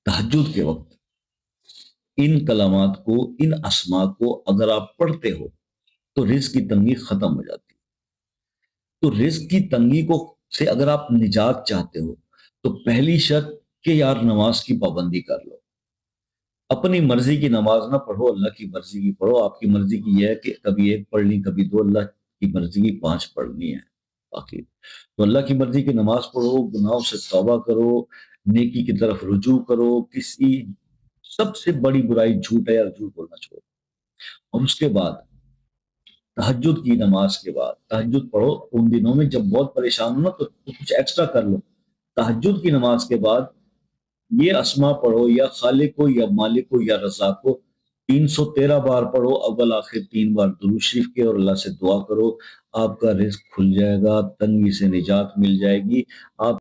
تہجد کے وقت ان کلمات کو، ان اسما کو اگر آپ پڑھتے ہو تو رزق کی تنگی ختم ہو جاتی ہے۔ تو رزق کی تنگی کو سے اگر آپ نجات چاہتے ہو تو پہلی شرط کہ یار نماز کی پابندی کر لو۔ اپنی مرضی کی نماز نہ پڑھو، اللہ کی مرضی کی پڑھو۔ آپ کی مرضی کی یہ ہے کہ کبھی ایک پڑھ لی، کبھی دو، اللہ کی مرضی کی 5 پڑھنی ہے باقی۔ تو اللہ کی مرضی کی نماز پڑھو، گناہوں سے توبہ کرو، نیکی کی طرف رجوع کرو۔ کسی سب سے بڑی برائی جھوٹ ہے، یا جھوٹ بولنا چھوڑو۔ اور اس کے بعد تہجد کی نماز کے بعد تہجد پڑھو۔ ان دنوں میں جب بہت پریشان ہو نا تو کچھ ایکسٹرا کر لو۔ تہجد کی نماز کے بعد یہ اسما پڑھو، یا خالق کو، یا مالک کو، یا رزاق کو 313 بار پڑھو، اول آخر 3 بار درود شریف کے، اور اللہ سے دعا کرو۔ آپ کا رزق کھل جائے گا، تنگی سے نجات مل جائے گی۔ آپ